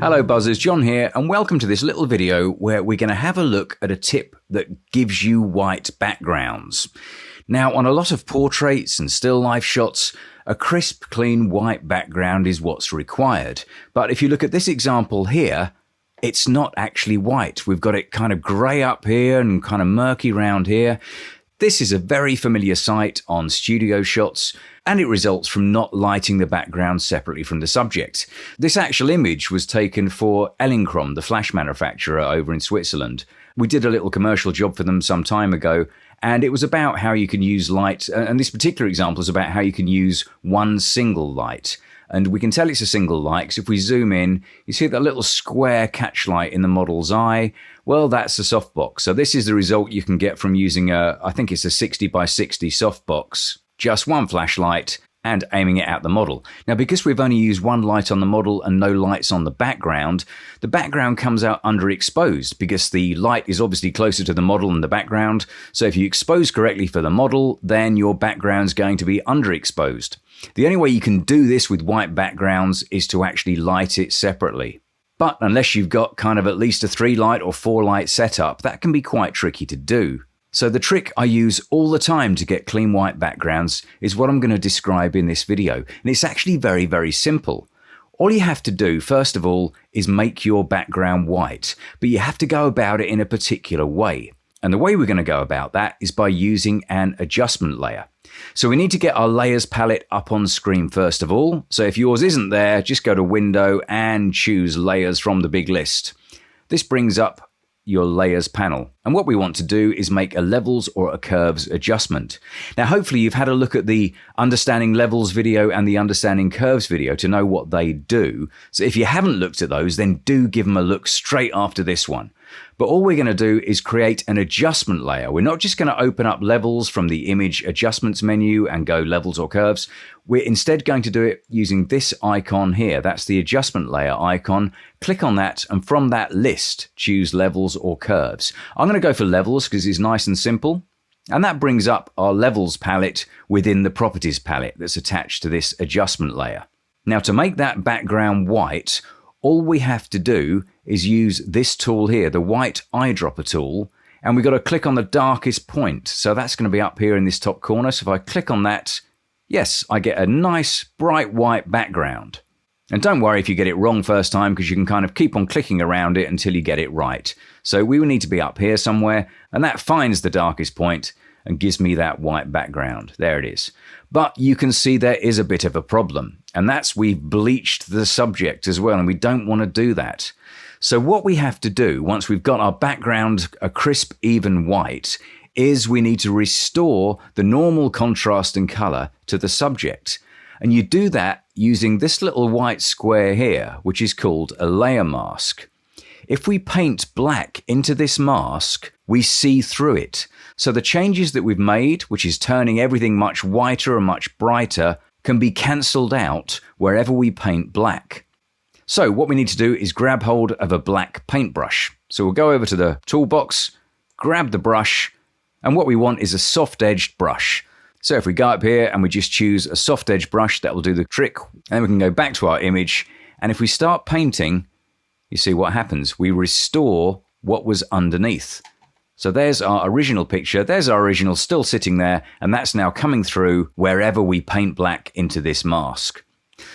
Hello buzzers, John here, and welcome to this little video where we're going to have a look at a tip that gives you white backgrounds. Now, on a lot of portraits and still life shots, a crisp, clean white background is what's required. But if you look at this example here, it's not actually white. We've got it kind of grey up here and kind of murky round here. This is a very familiar sight on studio shots, and it results from not lighting the background separately from the subject. This actual image was taken for Elinchrom, the flash manufacturer over in Switzerland. We did a little commercial job for them some time ago, and it was about how you can use light, and this particular example is about how you can use one single light. And we can tell it's a single light because if we zoom in, you see that little square catch light in the model's eye. Well, that's a softbox. So this is the result you can get from using I think it's a 60 by 60 softbox, just one flashlight and aiming it at the model. Now, because we've only used one light on the model and no lights on the background comes out underexposed because the light is obviously closer to the model than the background. So if you expose correctly for the model, then your background's going to be underexposed. The only way you can do this with white backgrounds is to actually light it separately. But unless you've got kind of at least a 3-light or 4-light setup, that can be quite tricky to do. So the trick I use all the time to get clean white backgrounds is what I'm going to describe in this video. And it's actually very, very simple. All you have to do, first of all, is make your background white, but you have to go about it in a particular way. And the way we're going to go about that is by using an adjustment layer. So we need to get our layers palette up on screen first of all. So if yours isn't there, just go to Window and choose Layers from the big list. This brings up your layers panel. And what we want to do is make a levels or a curves adjustment. Now, hopefully you've had a look at the Understanding Levels video and the Understanding Curves video to know what they do. So if you haven't looked at those, then do give them a look straight after this one. But all we're going to do is create an adjustment layer. We're not just going to open up levels from the image adjustments menu and go levels or curves. We're instead going to do it using this icon here. That's the adjustment layer icon. Click on that, and from that list, choose levels or curves. I'm going to go for levels because it's nice and simple. And that brings up our levels palette within the properties palette that's attached to this adjustment layer. Now, to make that background white, all we have to do is use this tool here, the white eyedropper tool, and we've got to click on the darkest point. So that's going to be up here in this top corner. So if I click on that, yes, I get a nice bright white background. And don't worry if you get it wrong first time, because you can kind of keep on clicking around it until you get it right. So we will need to be up here somewhere, and that finds the darkest point and gives me that white background. There it is. But you can see there is a bit of a problem, and that's we've bleached the subject as well, and we don't want to do that. So what we have to do once we've got our background a crisp, even white, is we need to restore the normal contrast and color to the subject. And you do that using this little white square here, which is called a layer mask. If we paint black into this mask, we see through it. So the changes that we've made, which is turning everything much whiter and much brighter, can be cancelled out wherever we paint black. So what we need to do is grab hold of a black paintbrush. So we'll go over to the toolbox, grab the brush, and what we want is a soft-edged brush. So if we go up here and we just choose a soft-edged brush, that will do the trick. And then we can go back to our image, and if we start painting, you see what happens. We restore what was underneath. So there's our original picture, there's our original still sitting there, and that's now coming through wherever we paint black into this mask.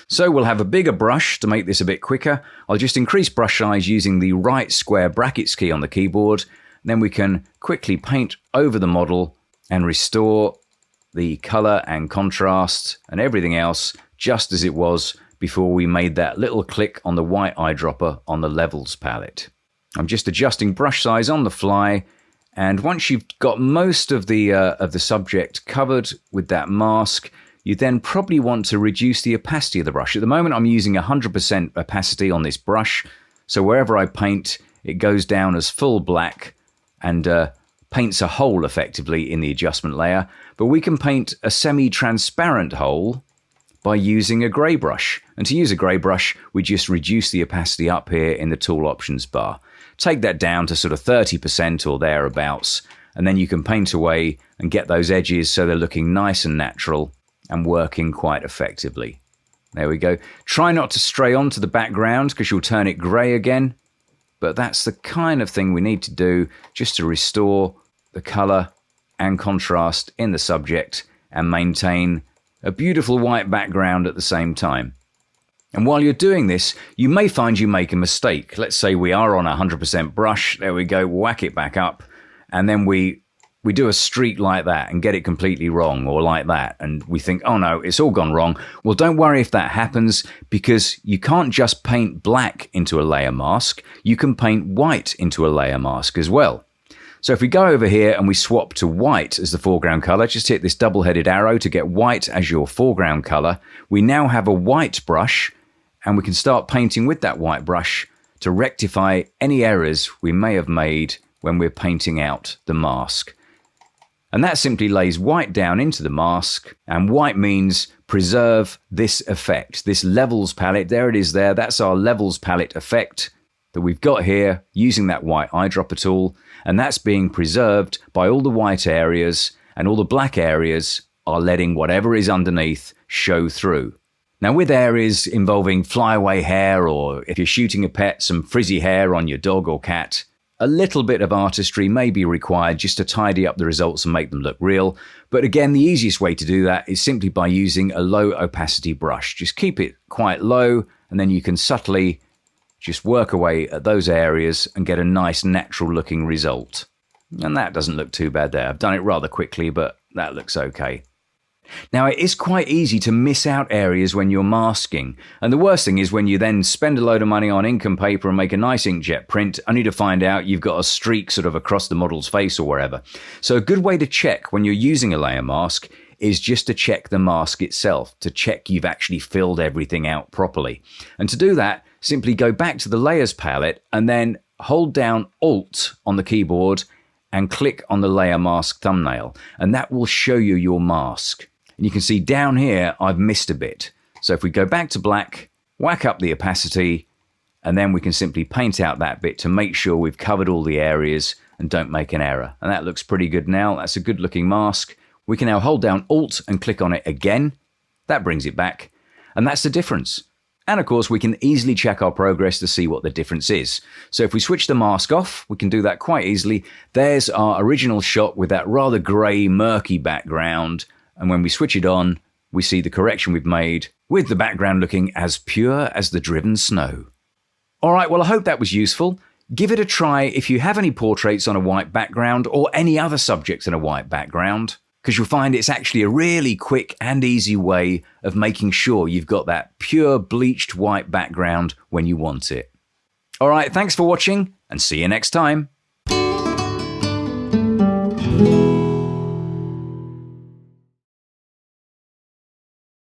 So we'll have a bigger brush to make this a bit quicker. I'll just increase brush size using the right square brackets key on the keyboard. Then we can quickly paint over the model and restore the color and contrast and everything else just as it was before we made that little click on the white eyedropper on the levels palette. I'm just adjusting brush size on the fly. And once you've got most of the subject covered with that mask, you then probably want to reduce the opacity of the brush. At the moment, I'm using 100% opacity on this brush. So wherever I paint, it goes down as full black and paints a hole effectively in the adjustment layer. But we can paint a semi-transparent hole by using a grey brush. And to use a grey brush, we just reduce the opacity up here in the tool options bar. Take that down to sort of 30% or thereabouts, and then you can paint away and get those edges so they're looking nice and natural and working quite effectively. There we go. Try not to stray onto the background because you'll turn it grey again. But that's the kind of thing we need to do just to restore the colour and contrast in the subject and maintain a beautiful white background at the same time. And while you're doing this, you may find you make a mistake. Let's say we are on a 100% brush. There we go. Whack it back up. And then we do a streak like that and get it completely wrong, or like that. And we think, oh no, it's all gone wrong. Well, don't worry if that happens, because you can't just paint black into a layer mask. You can paint white into a layer mask as well. So if we go over here and we swap to white as the foreground color, just hit this double-headed arrow to get white as your foreground color. We now have a white brush, and we can start painting with that white brush to rectify any errors we may have made when we're painting out the mask. And that simply lays white down into the mask, and white means preserve this effect, this levels palette. There it is there. That's our levels palette effect that we've got here using that white eyedropper tool, and that's being preserved by all the white areas, and all the black areas are letting whatever is underneath show through. Now, with areas involving flyaway hair, or if you're shooting a pet, some frizzy hair on your dog or cat, a little bit of artistry may be required just to tidy up the results and make them look real. But again, the easiest way to do that is simply by using a low opacity brush. Just keep it quite low, and then you can subtly just work away at those areas and get a nice natural looking result. And that doesn't look too bad there. I've done it rather quickly, but that looks okay. Now, it is quite easy to miss out areas when you're masking, and the worst thing is when you then spend a load of money on ink and paper and make a nice inkjet print, only to find out you've got a streak sort of across the model's face or wherever. So a good way to check when you're using a layer mask is just to check the mask itself, to check you've actually filled everything out properly. And to do that, simply go back to the layers palette and then hold down Alt on the keyboard and click on the layer mask thumbnail, and that will show you your mask. And you can see down here, I've missed a bit. So if we go back to black, whack up the opacity, and then we can simply paint out that bit to make sure we've covered all the areas and don't make an error. And that looks pretty good now. That's a good looking mask. We can now hold down Alt and click on it again. That brings it back. And that's the difference. And of course, we can easily check our progress to see what the difference is. So if we switch the mask off, we can do that quite easily. There's our original shot with that rather grey, murky background. And when we switch it on, we see the correction we've made with the background looking as pure as the driven snow. All right, well, I hope that was useful. Give it a try if you have any portraits on a white background or any other subjects in a white background, because you'll find it's actually a really quick and easy way of making sure you've got that pure bleached white background when you want it. All right, thanks for watching, and see you next time.